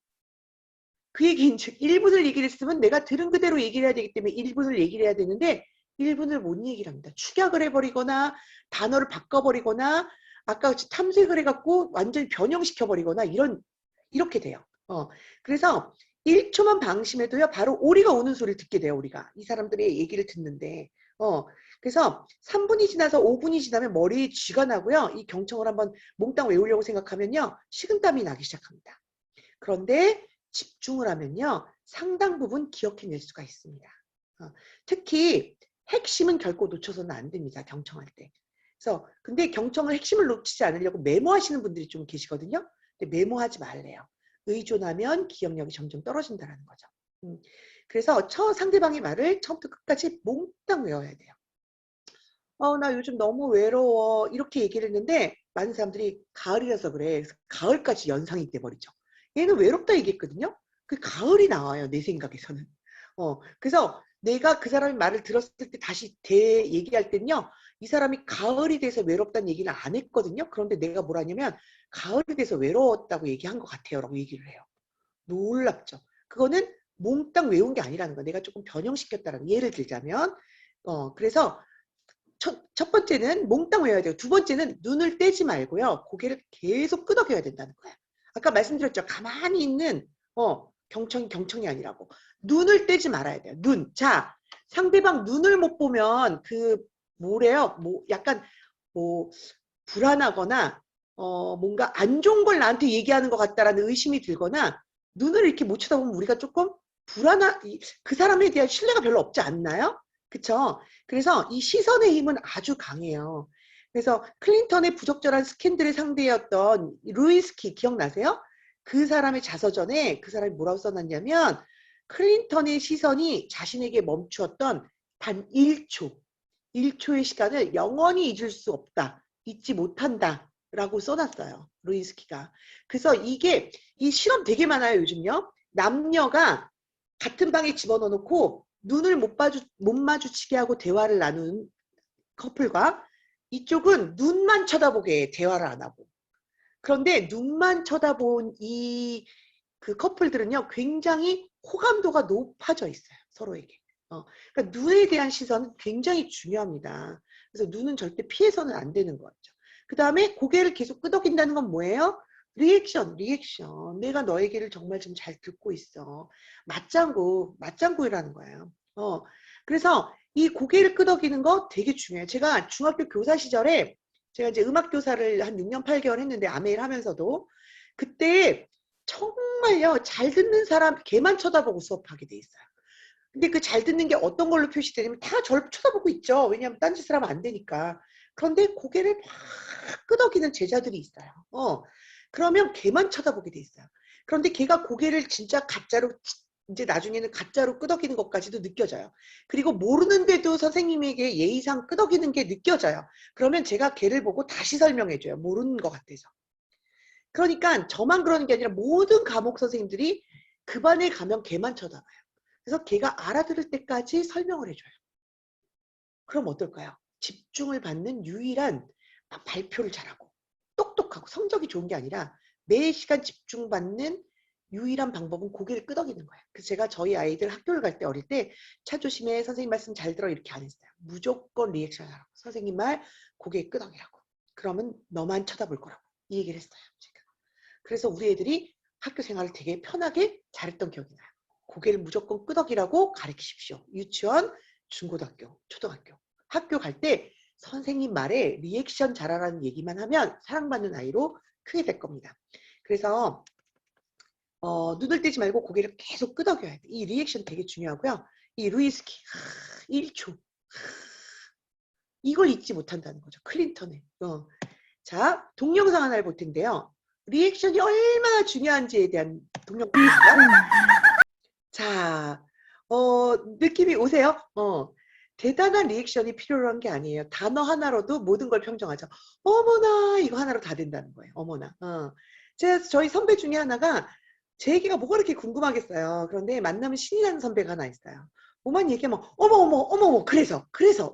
그 얘기인 즉 1분을 얘기를 했으면 내가 들은 그대로 얘기를 해야 되기 때문에 1분을 얘기를 해야 되는데 1분을 못 얘기를 합니다. 축약을 해버리거나 단어를 바꿔버리거나 아까 같이 탐색을 해갖고 완전히 변형시켜버리거나 이렇게 돼요. 그래서 1초만 방심해도요 바로 오리가 오는 소리를 듣게 돼요. 우리가 이 사람들의 얘기를 듣는데 그래서 3분이 지나서 5분이 지나면 머리에 쥐가 나고요. 이 경청을 한번 몽땅 외우려고 생각하면요 식은땀이 나기 시작합니다. 그런데 집중을 하면요 상당 부분 기억해낼 수가 있습니다. 특히 핵심은 결코 놓쳐서는 안 됩니다. 경청할 때. 그래서 근데 경청을 핵심을 놓치지 않으려고 메모하시는 분들이 좀 계시거든요. 근데 메모하지 말래요. 의존하면 기억력이 점점 떨어진다는 거죠. 그래서 상대방의 말을 처음부터 끝까지 몽땅 외워야 돼요. 나 요즘 너무 외로워 이렇게 얘기를 했는데 많은 사람들이 가을이라서 그래. 그래서 가을까지 연상이 돼버리죠. 얘는 외롭다 얘기했거든요. 그 가을이 나와요. 내 생각에서는. 그래서 내가 그 사람의 말을 들었을 때 다시 얘기할 때는요. 이 사람이 가을이 돼서 외롭다는 얘기는 안 했거든요. 그런데 내가 뭘 하냐면 가을이 돼서 외로웠다고 얘기한 것 같아요. 라고 얘기를 해요. 놀랍죠. 그거는 몽땅 외운 게 아니라는 거. 내가 조금 변형시켰다는 거. 예를 들자면 그래서 첫 번째는 몽땅 외워야 돼요. 두 번째는 눈을 떼지 말고요. 고개를 계속 끄덕여야 된다는 거예요. 아까 말씀드렸죠. 가만히 있는 경청이 아니라고. 눈을 떼지 말아야 돼요. 눈. 자, 상대방 눈을 못 보면 뭐래요? 약간 불안하거나 뭔가 안 좋은 걸 나한테 얘기하는 것 같다라는 의심이 들거나 눈을 이렇게 못 쳐다보면 우리가 조금 그 사람에 대한 신뢰가 별로 없지 않나요? 그쵸? 그래서 이 시선의 힘은 아주 강해요. 그래서 클린턴의 부적절한 스캔들의 상대였던 루이스키 기억나세요? 그 사람의 자서전에 그 사람이 뭐라고 써놨냐면 클린턴의 시선이 자신에게 멈추었던 단 1초의 시간을 영원히 잊을 수 없다. 잊지 못한다. 라고 써놨어요. 루인스키가. 그래서 이게 이 실험 되게 많아요. 요즘요. 남녀가 같은 방에 집어넣어 놓고 눈을 못 마주치게 하고 대화를 나눈 커플과 이쪽은 눈만 쳐다보게 해, 대화를 안 하고. 그런데 눈만 쳐다본 이 그 커플들은요, 굉장히 호감도가 높아져 있어요. 서로에게. 그러니까 눈에 대한 시선은 굉장히 중요합니다. 그래서 눈은 절대 피해서는 안 되는 거죠. 그 다음에 고개를 계속 끄덕인다는 건 뭐예요? 리액션, 리액션. 내가 너의 얘기를 정말 좀 잘 듣고 있어. 맞장구라는 거예요. 그래서 이 고개를 끄덕이는 거 되게 중요해요. 제가 중학교 교사 시절에 제가 이제 음악 교사를 한 6년 8개월 했는데 아메일 하면서도 그때 정말요 잘 듣는 사람 걔만 쳐다보고 수업하게 돼 있어요. 근데 그 잘 듣는 게 어떤 걸로 표시되냐면 다 저를 쳐다보고 있죠. 왜냐하면 딴짓을 하면 안 되니까. 그런데 고개를 막 끄덕이는 제자들이 있어요. 그러면 걔만 쳐다보게 돼 있어요. 그런데 걔가 고개를 진짜 가짜로 이제 나중에는 가짜로 끄덕이는 것까지도 느껴져요. 그리고 모르는데도 선생님에게 예의상 끄덕이는 게 느껴져요. 그러면 제가 걔를 보고 다시 설명해줘요. 모르는 것 같아서. 그러니까 저만 그러는 게 아니라 모든 과목 선생님들이 그 반에 가면 걔만 쳐다봐요. 그래서 걔가 알아들을 때까지 설명을 해줘요. 그럼 어떨까요? 집중을 받는 유일한 발표를 잘하고 똑똑하고 성적이 좋은 게 아니라 매 시간 집중받는 유일한 방법은 고개를 끄덕이는 거예요. 그래서 제가 저희 아이들 학교를 갈 때 어릴 때 차 조심해 선생님 말씀 잘 들어 이렇게 안 했어요. 무조건 리액션 하라고. 선생님 말 고개 끄덕이라고. 그러면 너만 쳐다볼 거라고. 이 얘기를 했어요. 제가. 그래서 우리 애들이 학교 생활을 되게 편하게 잘했던 기억이 나요. 고개를 무조건 끄덕이라고 가르치십시오. 유치원, 중고등학교, 초등학교. 학교 갈 때 선생님 말에 리액션 잘하라는 얘기만 하면 사랑받는 아이로 크게 될 겁니다. 그래서 눈을 떼지 말고 고개를 계속 끄덕여야 돼. 이 리액션 되게 중요하고요. 이 루이스키 1초 이걸 잊지 못한다는 거죠. 클린턴의. 자, 동영상 하나를 볼 텐데요. 리액션이 얼마나 중요한지에 대한 동영상 보시죠. 자, 느낌이 오세요? 대단한 리액션이 필요한 게 아니에요. 단어 하나로도 모든 걸 평정하죠. 어머나, 이거 하나로 다 된다는 거예요. 어머나. 저희 선배 중에 하나가 제 얘기가 뭐가 그렇게 궁금하겠어요. 그런데 만나면 신이 나는 선배가 하나 있어요. 뭐만 얘기하면 어머, 그래서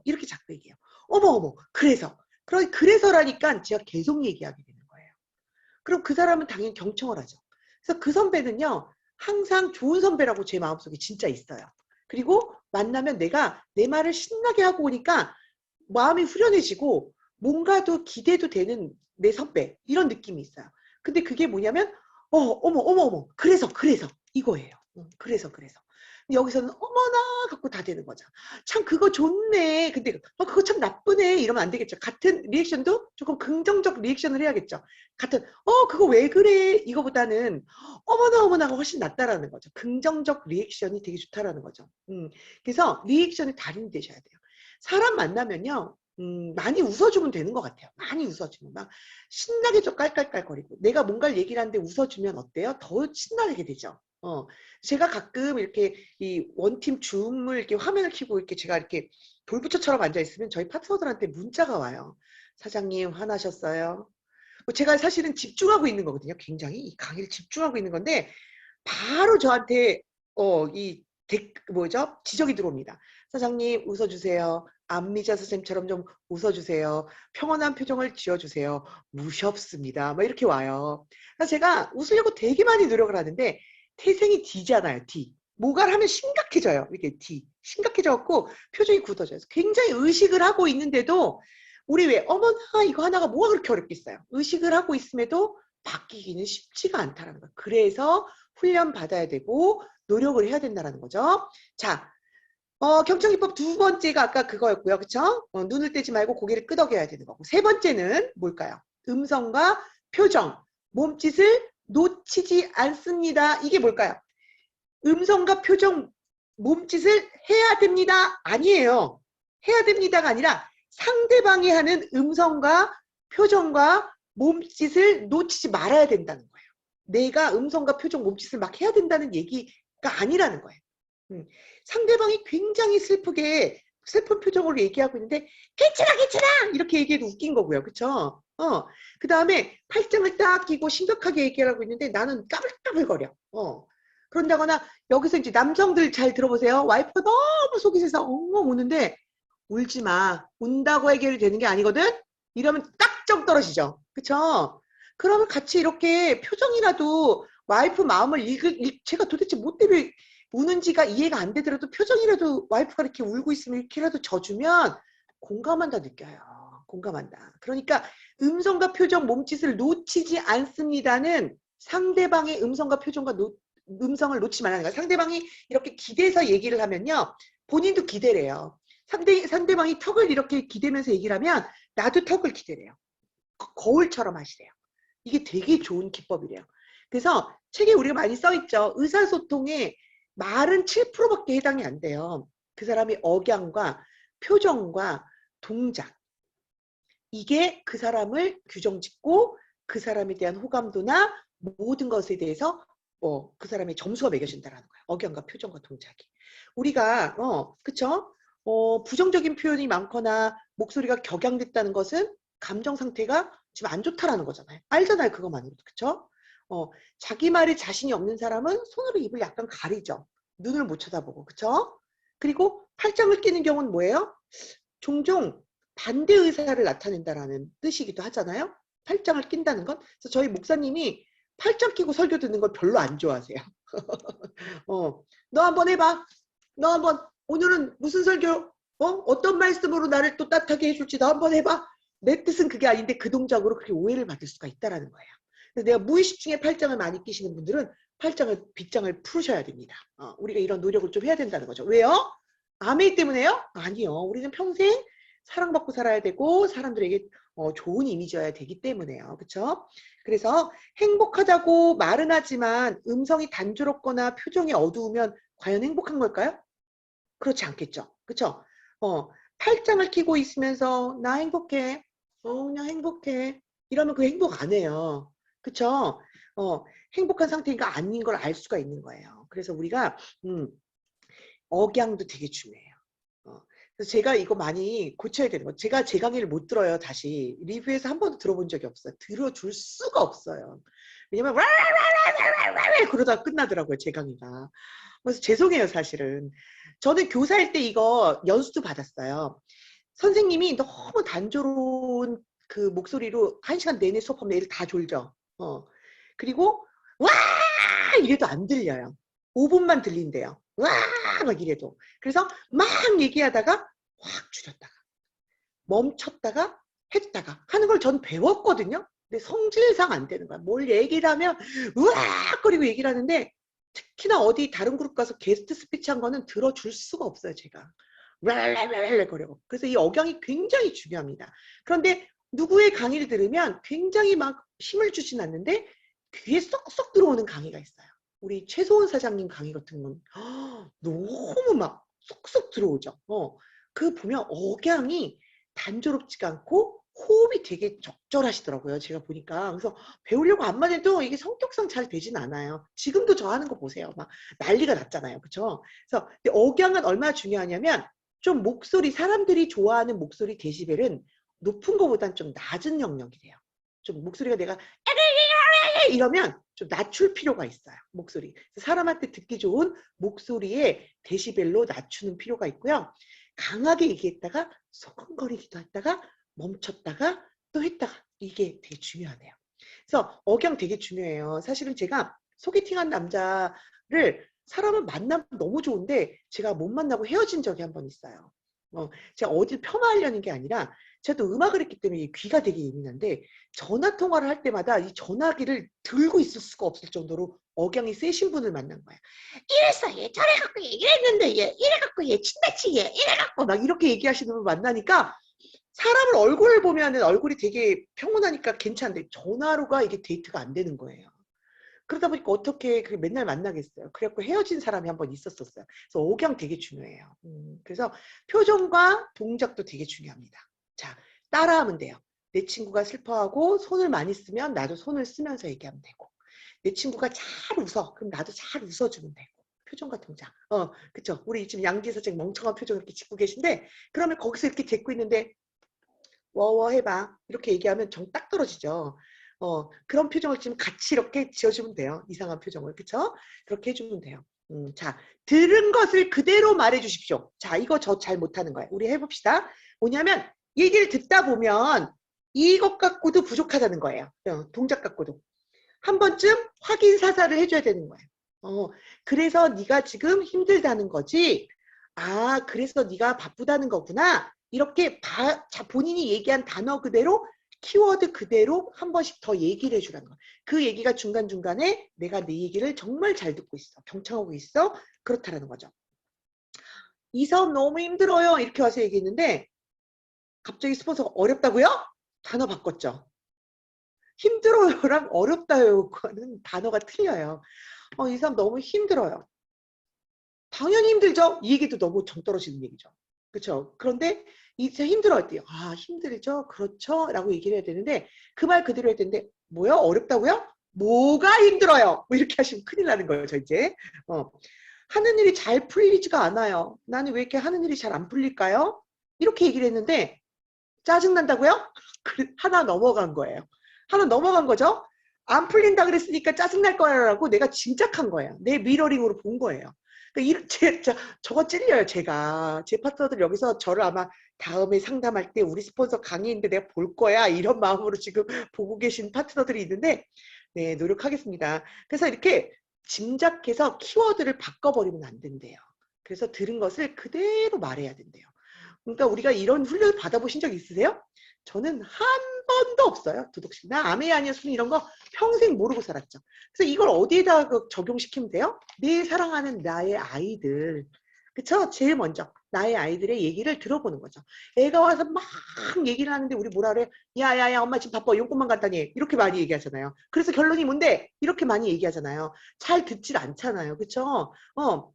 이렇게 자꾸 얘기해요. 어머, 그래서. 그래서라니까 제가 계속 얘기하게 되는 거예요. 그럼 그 사람은 당연히 경청을 하죠. 그래서 그 선배는요. 항상 좋은 선배라고 제 마음속에 진짜 있어요. 그리고 만나면 내가 내 말을 신나게 하고 오니까 마음이 후련해지고 뭔가 더 기대도 되는 내 선배 이런 느낌이 있어요. 근데 그게 뭐냐면 어머 그래서 이거예요. 그래서 여기서는 어머나 갖고 다 되는 거죠. 참 그거 좋네. 근데 그거 참 나쁘네 이러면 안 되겠죠. 같은 리액션도 조금 긍정적 리액션을 해야겠죠. 같은 그거 왜 그래 이거보다는 어머나가 훨씬 낫다라는 거죠. 긍정적 리액션이 되게 좋다라는 거죠. 그래서 리액션의 달인이 되셔야 돼요. 사람 만나면요. 많이 웃어주면 되는 것 같아요. 많이 웃어주면 막 신나게 좀 깔깔깔거리고 내가 뭔가를 얘기를 하는데 웃어주면 어때요? 더 신나게 되죠. 제가 가끔 이렇게 이 원팀 줌을 이렇게 화면을 켜고 이렇게 제가 이렇게 돌부처처럼 앉아 있으면 저희 파트너들한테 문자가 와요. 사장님 화나셨어요? 제가 사실은 집중하고 있는 거거든요. 굉장히 이 강의를 집중하고 있는 건데 바로 저한테 지적이 들어옵니다. 사장님 웃어주세요. 안미자 선생님처럼 좀 웃어주세요. 평온한 표정을 지어주세요. 무섭습니다. 막 이렇게 와요. 그래서 제가 웃으려고 되게 많이 노력을 하는데 태생이 D잖아요. D. 뭐가를 하면 심각해져요. 이렇게 D. 심각해져갖고 표정이 굳어져요. 굉장히 의식을 하고 있는데도 우리 왜 어머나 이거 하나가 뭐가 그렇게 어렵겠어요. 의식을 하고 있음에도 바뀌기는 쉽지가 않다는 거예요. 그래서 훈련 받아야 되고 노력을 해야 된다는 거죠. 자, 경청기법 두 번째가 아까 그거였고요. 그쵸? 눈을 떼지 말고 고개를 끄덕여야 되는 거고. 세 번째는 뭘까요? 음성과 표정, 몸짓을 놓치지 않습니다. 이게 뭘까요? 음성과 표정, 몸짓을 해야 됩니다. 아니에요. 해야 됩니다가 아니라 상대방이 하는 음성과 표정과 몸짓을 놓치지 말아야 된다는 거예요. 내가 음성과 표정, 몸짓을 막 해야 된다는 얘기가 아니라는 거예요. 상대방이 굉장히 슬픈 표정으로 얘기하고 있는데 괜찮아 이렇게 얘기해도 웃긴 거고요. 그쵸? 그 다음에 팔짱을 딱 끼고 심각하게 얘기하고 있는데 나는 까불까불거려. 그런다거나 여기서 이제 남성들 잘 들어보세요. 와이프가 너무 속이 세서 엉엉 우는데 울지 마. 운다고 해결이 되는 게 아니거든? 이러면 딱정 떨어지죠. 그쵸? 그러면 같이 이렇게 표정이라도 와이프 마음을 제가 도대체 뭐 때문에 우는지가 이해가 안 되더라도 표정이라도 와이프가 이렇게 울고 있으면 이렇게라도 져주면 공감한다 느껴요. 공감한다. 그러니까 음성과 표정, 몸짓을 놓치지 않습니다는 상대방의 음성과 표정과 음성을 놓지 말라는 거예요. 상대방이 이렇게 기대서 얘기를 하면요. 본인도 기대래요. 상대방이 턱을 이렇게 기대면서 얘기를 하면 나도 턱을 기대래요. 거울처럼 하시래요. 이게 되게 좋은 기법이래요. 그래서 책에 우리가 많이 써있죠. 의사소통에 말은 7%밖에 해당이 안 돼요. 그 사람의 억양과 표정과 동작. 이게 그 사람을 규정짓고 그 사람에 대한 호감도나 모든 것에 대해서 그 사람의 점수가 매겨진다는 거예요. 억양과 표정과 동작이. 우리가 그쵸? 부정적인 표현이 많거나 목소리가 격양됐다는 것은 감정 상태가 지금 안 좋다라는 거잖아요. 알잖아요. 그것만으로도. 그쵸? 자기 말에 자신이 없는 사람은 손으로 입을 약간 가리죠. 눈을 못 쳐다보고. 그쵸? 그리고 팔짱을 끼는 경우는 뭐예요? 종종 반대 의사를 나타낸다라는 뜻이기도 하잖아요. 팔짱을 낀다는 건. 그래서 저희 목사님이 팔짱 끼고 설교 듣는 걸 별로 안 좋아하세요. 너 한번 해봐. 너 한번 오늘은 무슨 설교? 어떤 말씀으로 나를 또 따뜻하게 해줄지 너 한번 해봐. 내 뜻은 그게 아닌데 그 동작으로 그렇게 오해를 받을 수가 있다라는 거예요. 그래서 내가 무의식 중에 팔짱을 많이 끼시는 분들은 빗장을 풀으셔야 됩니다. 우리가 이런 노력을 좀 해야 된다는 거죠. 왜요? 아메이 때문에요? 아니요. 우리는 평생 사랑받고 살아야 되고 사람들에게 좋은 이미지여야 되기 때문에요. 그렇죠? 그래서 행복하다고 말은 하지만 음성이 단조롭거나 표정이 어두우면 과연 행복한 걸까요? 그렇지 않겠죠. 그렇죠? 팔짱을 끼고 있으면서 나 행복해. 그냥 행복해. 이러면 그 행복 안 해요. 그렇죠? 행복한 상태인가 아닌 걸 알 수가 있는 거예요. 그래서 우리가 억양도 되게 중요해요. 그래서 제가 이거 많이 고쳐야 되는 거. 제가 제 강의를 못 들어요. 다시 리뷰에서 한 번도 들어본 적이 없어요. 들어줄 수가 없어요. 왜냐면 그러다가 끝나더라고요. 제 강의가. 그래서 죄송해요. 사실은. 저는 교사일 때 이거 연수도 받았어요. 선생님이 너무 단조로운 그 목소리로 1시간 내내 수업하면 애를 다 졸죠. 그리고 와 이래도 안 들려요. 5분만 들린대요. 와 막 이래도. 그래서 막 얘기하다가 확 줄였다가 멈췄다가 했다가 하는 걸 전 배웠거든요. 근데 성질상 안 되는 거야. 뭘 얘기를 하면 우악거리고 얘기를 하는데 특히나 어디 다른 그룹 가서 게스트 스피치 한 거는 들어줄 수가 없어요. 제가. 거리고. 그래서 이 억양이 굉장히 중요합니다. 그런데 누구의 강의를 들으면 굉장히 막 힘을 주진 않는데 귀에 쏙쏙 들어오는 강의가 있어요. 우리 최소원 사장님 강의 같은 건 너무 막 쏙쏙 들어오죠. 그 보면 억양이 단조롭지가 않고 호흡이 되게 적절하시더라고요. 제가 보니까. 그래서 배우려고 안만 해도 이게 성격상 잘 되진 않아요. 지금도 저 하는 거 보세요. 막 난리가 났잖아요. 그쵸? 그래서 억양은 얼마나 중요하냐면 좀 목소리, 사람들이 좋아하는 목소리 데시벨은 높은 것보단 좀 낮은 영역이래요. 좀 목소리가 내가 이러면 좀 낮출 필요가 있어요. 목소리. 사람한테 듣기 좋은 목소리의 데시벨로 낮추는 필요가 있고요. 강하게 얘기했다가 소곤거리기도 했다가 멈췄다가 또 했다가 이게 되게 중요하네요. 그래서 억양 되게 중요해요. 사실은 제가 소개팅한 남자를 사람을 만나면 너무 좋은데 제가 못 만나고 헤어진 적이 한 번 있어요. 제가 어딜 폄하하려는 게 아니라 제가 또 음악을 했기 때문에 귀가 되게 예민한데 전화 통화를 할 때마다 이 전화기를 들고 있을 수가 없을 정도로 억양이 세신 분을 만난 거야. 이랬어 얘 저래갖고 얘 이랬는데 얘 이래갖고 얘 친다치 얘 이래갖고 막 이렇게 얘기하시는 분 만나니까 사람을 얼굴을 보면은 얼굴이 되게 평온하니까 괜찮은데 전화로가 이게 데이트가 안 되는 거예요. 그러다 보니까 어떻게 맨날 만나겠어요. 그래갖고 헤어진 사람이 한 번 있었었어요. 그래서 억양 되게 중요해요. 그래서 표정과 동작도 되게 중요합니다. 자, 따라하면 돼요. 내 친구가 슬퍼하고 손을 많이 쓰면 나도 손을 쓰면서 얘기하면 되고 내 친구가 잘 웃어. 그럼 나도 잘 웃어주면 되고 표정과 동작. 그쵸. 우리 지금 양지 선생님 멍청한 표정 이렇게 짓고 계신데 그러면 거기서 이렇게 짓고 있는데 워워 해봐. 이렇게 얘기하면 정 딱 떨어지죠. 그런 표정을 지금 같이 이렇게 지어주면 돼요. 이상한 표정을. 그쵸? 그렇게 해주면 돼요. 자, 들은 것을 그대로 말해 주십시오. 자, 이거 저 잘 못하는 거예요. 우리 해봅시다. 뭐냐면, 얘기를 듣다 보면 이것 갖고도 부족하다는 거예요. 동작 갖고도. 한 번쯤 확인 사살을 해줘야 되는 거예요. 그래서 네가 지금 힘들다는 거지. 아, 그래서 네가 바쁘다는 거구나. 이렇게 본인이 얘기한 단어 그대로 키워드 그대로 한 번씩 더 얘기를 해주라는 거야. 그 얘기가 중간중간에 내가 내 얘기를 정말 잘 듣고 있어. 경청하고 있어. 그렇다라는 거죠. 이 사업 너무 힘들어요. 이렇게 와서 얘기했는데 갑자기 스폰서가 어렵다고요? 단어 바꿨죠. 힘들어요랑 어렵다요는 단어가 틀려요. 이 사람 너무 힘들어요. 당연히 힘들죠. 이 얘기도 너무 정 떨어지는 얘기죠. 그렇죠. 그런데 이제 힘들어 할 때, 아 힘들죠. 그렇죠. 라고 얘기를 해야 되는데 그 말 그대로 해야 되는데 뭐요? 어렵다고요? 뭐가 힘들어요? 뭐 이렇게 하시면 큰일 나는 거예요. 저 이제. 하는 일이 잘 풀리지가 않아요. 나는 왜 이렇게 하는 일이 잘 안 풀릴까요? 이렇게 얘기를 했는데 짜증난다고요? 하나 넘어간 거예요. 하나 넘어간 거죠? 안 풀린다 그랬으니까 짜증날 거야라고 내가 짐작한 거예요. 내 미러링으로 본 거예요. 그러니까 저거 찔려요, 제가. 제 파트너들 여기서 저를 아마 다음에 상담할 때 우리 스폰서 강의인데 내가 볼 거야. 이런 마음으로 지금 보고 계신 파트너들이 있는데, 네, 노력하겠습니다. 그래서 이렇게 짐작해서 키워드를 바꿔버리면 안 된대요. 그래서 들은 것을 그대로 말해야 된대요. 그러니까 우리가 이런 훈련을 받아보신 적 있으세요? 저는 한 번도 없어요. 도덕심나 아메아니아 순 이런 거 평생 모르고 살았죠. 그래서 이걸 어디에다 적용시키면 돼요? 내 사랑하는 나의 아이들. 그쵸? 제일 먼저 나의 아이들의 얘기를 들어보는 거죠. 애가 와서 막 얘기를 하는데 우리 뭐라 그래? 야야야 엄마 지금 바빠 용돈만 간다니 이렇게 많이 얘기하잖아요. 그래서 결론이 뭔데? 이렇게 많이 얘기하잖아요. 잘 듣질 않잖아요. 그쵸?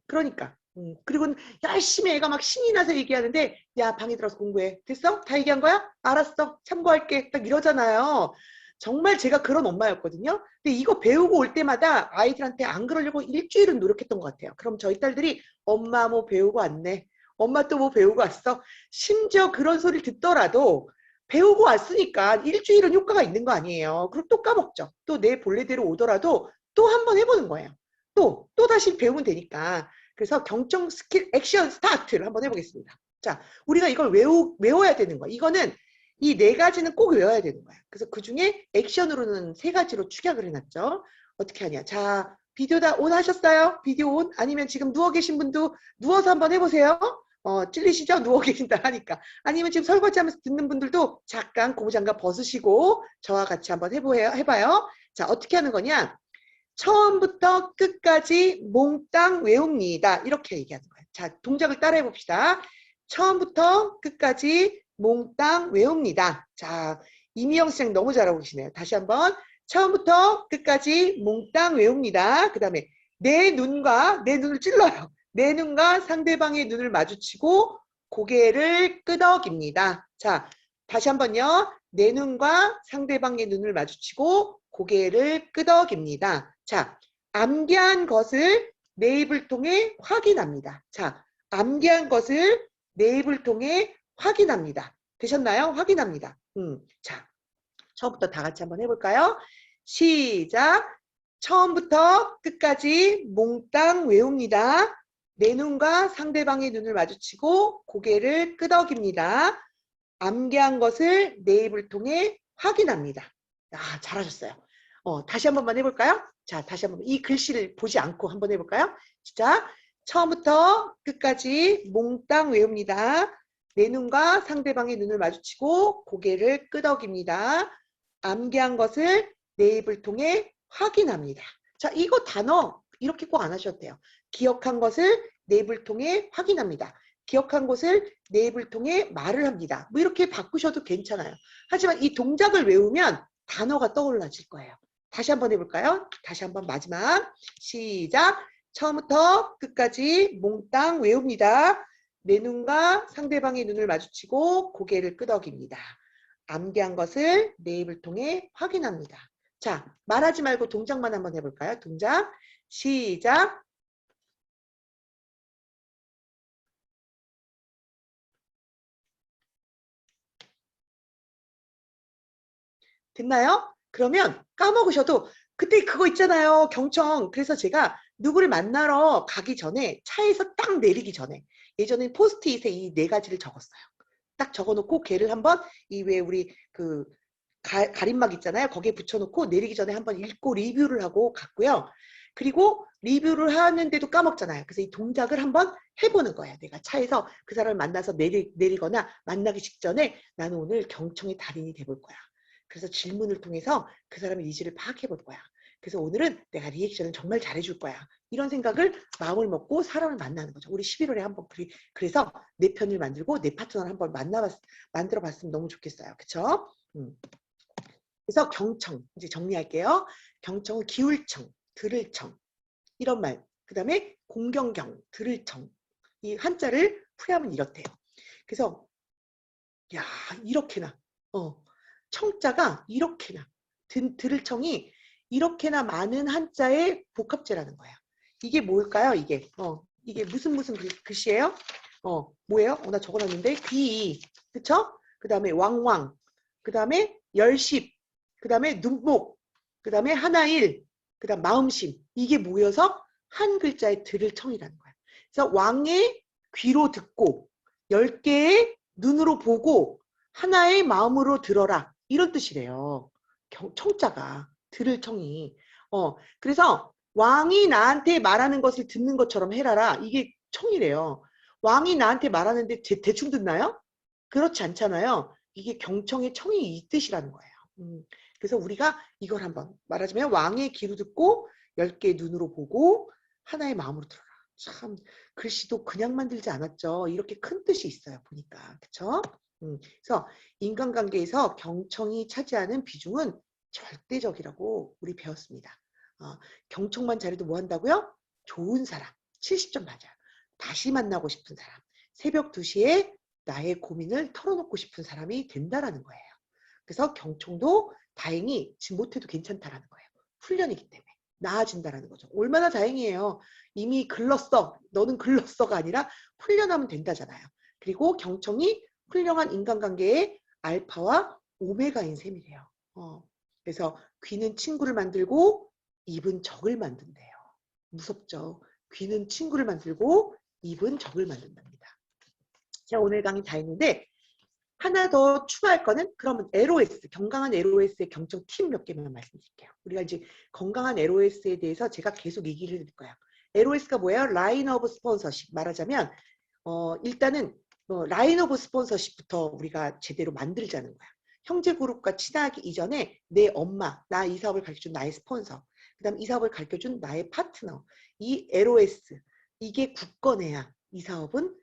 그러니까 그리고 열심히 애가 막 신이 나서 얘기하는데 야 방에 들어서 공부해. 됐어? 다 얘기한 거야? 알았어. 참고할게. 딱 이러잖아요. 정말 제가 그런 엄마였거든요. 근데 이거 배우고 올 때마다 아이들한테 안 그러려고 일주일은 노력했던 것 같아요. 그럼 저희 딸들이 엄마 뭐 배우고 왔네. 엄마 또 뭐 배우고 왔어. 심지어 그런 소리를 듣더라도 배우고 왔으니까 일주일은 효과가 있는 거 아니에요. 그럼 또 까먹죠. 또 내 본래대로 오더라도 또 한 번 해보는 거예요. 또 다시 배우면 되니까. 그래서 경청 스킬 액션 스타트를 한번 해보겠습니다. 자, 우리가 이걸 외워야 되는 거야. 이거는 이 네 가지는 꼭 외워야 되는 거야. 그래서 그 중에 액션으로는 세 가지로 축약을 해놨죠. 어떻게 하냐. 자, 비디오 다 온 하셨어요? 비디오 온? 아니면 지금 누워 계신 분도 누워서 한번 해보세요. 찔리시죠? 누워 계신다 하니까. 아니면 지금 설거지하면서 듣는 분들도 잠깐 고무장갑 벗으시고 저와 같이 한번 해봐요. 자, 어떻게 하는 거냐. 처음부터 끝까지 몽땅 외웁니다. 이렇게 얘기하는 거예요. 자, 동작을 따라해 봅시다. 처음부터 끝까지 몽땅 외웁니다. 자, 이미영 씨 너무 잘하고 계시네요. 다시 한번 처음부터 끝까지 몽땅 외웁니다. 그 다음에 내 눈을 찔러요. 내 눈과 상대방의 눈을 마주치고 고개를 끄덕입니다. 자, 다시 한번요. 내 눈과 상대방의 눈을 마주치고 고개를 끄덕입니다. 자, 암기한 것을 내 입을 통해 확인합니다. 자, 암기한 것을 내 입을 통해 확인합니다. 되셨나요? 확인합니다. 자, 처음부터 다 같이 한번 해볼까요? 시작. 처음부터 끝까지 몽땅 외웁니다. 내 눈과 상대방의 눈을 마주치고 고개를 끄덕입니다. 암기한 것을 내 입을 통해 확인합니다. 아, 잘하셨어요. 다시 한 번만 해볼까요? 자, 다시 한번 이 글씨를 보지 않고 한번 해볼까요? 시작. 처음부터 끝까지 몽땅 외웁니다. 내 눈과 상대방의 눈을 마주치고 고개를 끄덕입니다. 암기한 것을 내 입을 통해 확인합니다. 자, 이거 단어 이렇게 꼭 안 하셔도 돼요. 기억한 것을 내 입을 통해 확인합니다. 기억한 것을 내 입을 통해 말을 합니다. 뭐 이렇게 바꾸셔도 괜찮아요. 하지만 이 동작을 외우면 단어가 떠올라질 거예요. 다시 한번 해볼까요? 다시 한번 마지막. 시작. 처음부터 끝까지 몽땅 외웁니다. 내 눈과 상대방의 눈을 마주치고 고개를 끄덕입니다. 암기한 것을 내 입을 통해 확인합니다. 자, 말하지 말고 동작만 한번 해볼까요? 동작. 시작. 됐나요? 그러면 까먹으셔도 그때 그거 있잖아요. 경청. 그래서 제가 누구를 만나러 가기 전에 차에서 딱 내리기 전에 예전에 포스트잇에 이 네 가지를 적었어요. 딱 적어놓고 걔를 한번 이 왜 우리 그 가림막 있잖아요. 거기에 붙여놓고 내리기 전에 한번 읽고 리뷰를 하고 갔고요. 그리고 리뷰를 하는데도 까먹잖아요. 그래서 이 동작을 한번 해보는 거예요. 내가 차에서 그 사람을 만나서 내리거나 만나기 직전에 나는 오늘 경청의 달인이 돼볼 거야. 그래서 질문을 통해서 그 사람의 니즈를 파악해볼 거야. 그래서 오늘은 내가 리액션을 정말 잘해줄 거야. 이런 생각을 마음을 먹고 사람을 만나는 거죠. 우리 11월에 한번 그래서 내 편을 만들고 내 파트너를 한번 만들어봤으면 너무 좋겠어요. 그쵸? 그래서 경청, 이제 정리할게요. 경청은 기울청, 들을청, 이런 말. 그 다음에 공경경, 들을청. 이 한자를 풀이하면 이렇대요. 그래서 야, 이렇게나 청자가 이렇게나 들을청이 이렇게나 많은 한자의 복합제라는 거야. 이게 뭘까요? 이게 무슨 글씨예요? 뭐예요? 나 적어놨는데 귀, 그쵸? 그 다음에 왕왕, 그 다음에 열십, 그 다음에 눈목, 그 다음에 하나일, 그 다음 마음심. 이게 모여서 한 글자의 들을청이라는 거야. 그래서 왕의 귀로 듣고 10개의 눈으로 보고 하나의 마음으로 들어라. 이런 뜻이래요. 청자가 들을 청이. 그래서 왕이 나한테 말하는 것을 듣는 것처럼 해라라. 이게 청이래요. 왕이 나한테 말하는데 대충 듣나요? 그렇지 않잖아요. 이게 경청의 청이 이 뜻이라는 거예요. 그래서 우리가 이걸 한번 말하자면 왕의 귀로 듣고 10개의 눈으로 보고 하나의 마음으로 들어라. 참 글씨도 그냥 만들지 않았죠. 이렇게 큰 뜻이 있어요. 보니까. 그쵸? 그래서 인간관계에서 경청이 차지하는 비중은 절대적이라고 우리 배웠습니다. 경청만 잘해도 뭐 한다고요? 좋은 사람, 70점 맞아요. 다시 만나고 싶은 사람, 새벽 2시에 나의 고민을 털어놓고 싶은 사람이 된다라는 거예요. 그래서 경청도 다행히 지금 못해도 괜찮다라는 거예요. 훈련이기 때문에. 나아진다라는 거죠. 얼마나 다행이에요. 이미 글렀어. 너는 글렀어가 아니라 훈련하면 된다잖아요. 그리고 경청이 훌륭한 인간관계의 알파와 오메가인 셈이래요. 그래서 귀는 친구를 만들고 입은 적을 만든대요. 무섭죠. 귀는 친구를 만들고 입은 적을 만든답니다. 자, 오늘 강의 다 했는데 하나 더 추가할 거는 그러면 LOS, 건강한 LOS의 경청 팁 몇 개만 말씀드릴게요. 우리가 이제 건강한 LOS에 대해서 제가 계속 얘기를 해드릴 거예요. LOS가 뭐예요? 라인 오브 스폰서십. 말하자면 일단은 라인 오브 스폰서십부터 우리가 제대로 만들자는 거야. 형제그룹과 친하기 이전에 내 엄마, 나 이 사업을 가르쳐준 나의 스폰서, 그 다음 이 사업을 가르쳐준 나의 파트너, 이 LOS, 이게 굳건해야 이 사업은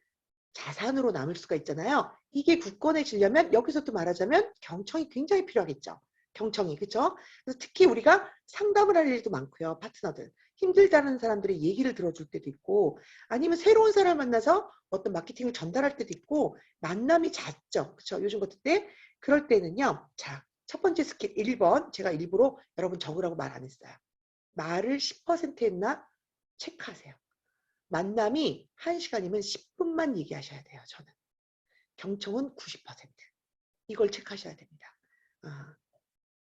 자산으로 남을 수가 있잖아요. 이게 굳건해지려면 여기서 또 말하자면 경청이 굉장히 필요하겠죠. 경청이, 그렇죠? 그래서 특히 우리가 상담을 할 일도 많고요. 파트너들. 힘들다는 사람들의 얘기를 들어줄 때도 있고 아니면 새로운 사람 만나서 어떤 마케팅을 전달할 때도 있고 만남이 잦죠. 그렇죠? 요즘 같은 때 그럴 때는요. 자, 첫 번째 스킬 1번 제가 일부러 여러분 적으라고 말 안 했어요. 말을 10% 했나 체크하세요. 만남이 1시간이면 10분만 얘기하셔야 돼요. 저는. 경청은 90%. 이걸 체크하셔야 됩니다.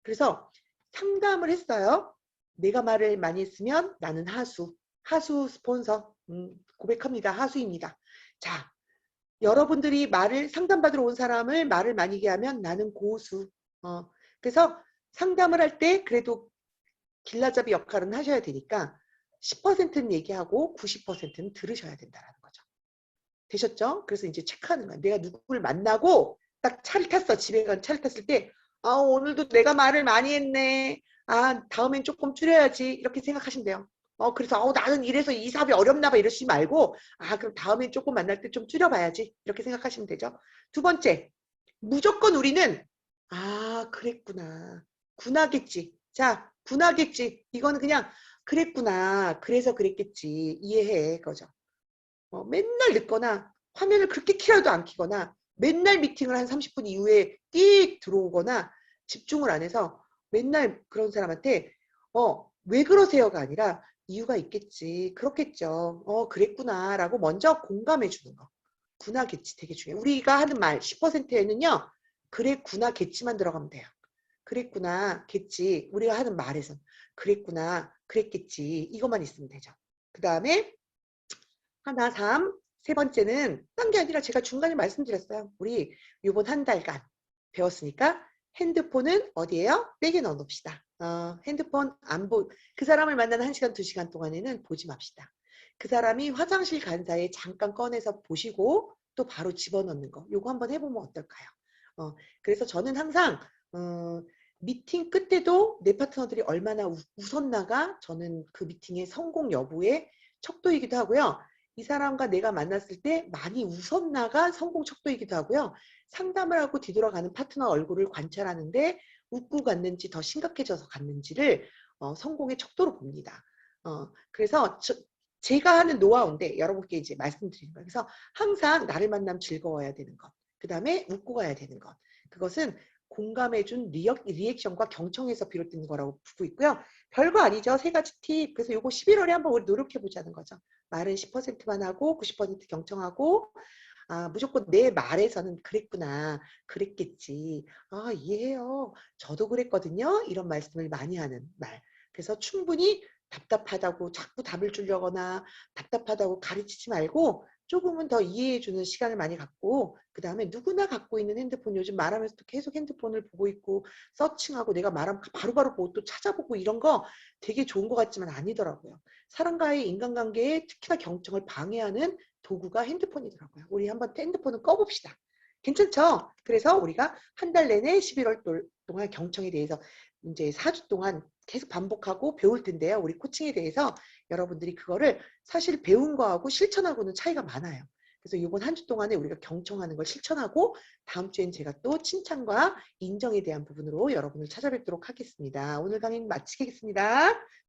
그래서 상담을 했어요. 내가 말을 많이 했으면 나는 하수. 하수 스폰서. 고백합니다. 하수입니다. 자, 여러분들이 말을 상담받으러 온 사람을 말을 많이 하면 나는 고수. 그래서 상담을 할 때 그래도 길라잡이 역할은 하셔야 되니까 10%는 얘기하고 90%는 들으셔야 된다는 거죠. 되셨죠? 그래서 이제 체크하는 거야. 내가 누구를 만나고 딱 차를 탔어. 집에 간 차를 탔을 때 오늘도 내가 말을 많이 했네. 다음엔 조금 줄여야지. 이렇게 생각하시면 돼요. 그래서 나는 이래서 이 사업이 어렵나 봐 이러시지 말고 그럼 다음엔 조금 만날 때 좀 줄여봐야지. 이렇게 생각하시면 되죠. 두 번째, 무조건 우리는 그랬구나. 군하겠지. 자, 군하겠지. 이거는 그냥 그랬구나. 그래서 그랬겠지. 이해해. 그거죠. 맨날 늦거나 화면을 그렇게 키라도 안 키거나 맨날 미팅을 한 30분 이후에 띡 들어오거나 집중을 안 해서 맨날 그런 사람한테 왜 그러세요가 아니라 이유가 있겠지. 그렇겠죠. 그랬구나 라고 먼저 공감해 주는 거. 구나겠지 되게 중요해요. 우리가 하는 말 10%에는요. 그랬구나 겠지만 들어가면 돼요. 그랬구나, 겠지. 우리가 하는 말에서 그랬구나, 그랬겠지. 이것만 있으면 되죠. 그 다음에 하나, 3, 세 번째는 딴 게 아니라 제가 중간에 말씀드렸어요. 우리 요번 한 달간 배웠으니까 핸드폰은 어디에요? 백에 넣어 놓읍시다. 핸드폰 그 사람을 만나는 1시간, 2시간 동안에는 보지 맙시다. 그 사람이 화장실 간 사이에 잠깐 꺼내서 보시고 또 바로 집어넣는 거. 요거 한번 해보면 어떨까요? 그래서 저는 항상 미팅 끝에도 내 파트너들이 얼마나 웃었나가 저는 그 미팅의 성공 여부의 척도이기도 하고요. 이 사람과 내가 만났을 때 많이 웃었나가 성공 척도이기도 하고요. 상담을 하고 뒤돌아가는 파트너 얼굴을 관찰하는데 웃고 갔는지 더 심각해져서 갔는지를 성공의 척도로 봅니다. 그래서 제가 하는 노하우인데 여러분께 이제 말씀드리는 거예요. 그래서 항상 나를 만나면 즐거워야 되는 것. 그 다음에 웃고 가야 되는 것. 그것은 공감해준 리액션과 경청에서 비롯되는 거라고 보고 있고요. 별거 아니죠. 세 가지 팁. 그래서 요거 11월에 한번 우리 노력해보자는 거죠. 말은 10%만 하고 90% 경청하고 무조건 내 말에서는 그랬구나, 그랬겠지. 이해해요. 저도 그랬거든요. 이런 말씀을 많이 하는 말. 그래서 충분히 답답하다고 자꾸 답을 주려거나 답답하다고 가르치지 말고 조금은 더 이해해주는 시간을 많이 갖고 그 다음에 누구나 갖고 있는 핸드폰 요즘 말하면서도 계속 핸드폰을 보고 있고 서칭하고 내가 말하면 바로바로 보고 또 찾아보고 이런 거 되게 좋은 것 같지만 아니더라고요. 사람과의 인간관계에 특히나 경청을 방해하는 도구가 핸드폰이더라고요. 우리 한번 핸드폰을 꺼봅시다. 괜찮죠? 그래서 우리가 한 달 내내 11월 동안 경청에 대해서 이제 4주 동안 계속 반복하고 배울 텐데요. 우리 코칭에 대해서 여러분들이 그거를 사실 배운 거하고 실천하고는 차이가 많아요. 그래서 이번 한 주 동안에 우리가 경청하는 걸 실천하고 다음 주엔 제가 또 칭찬과 인정에 대한 부분으로 여러분을 찾아뵙도록 하겠습니다. 오늘 강의는 마치겠습니다.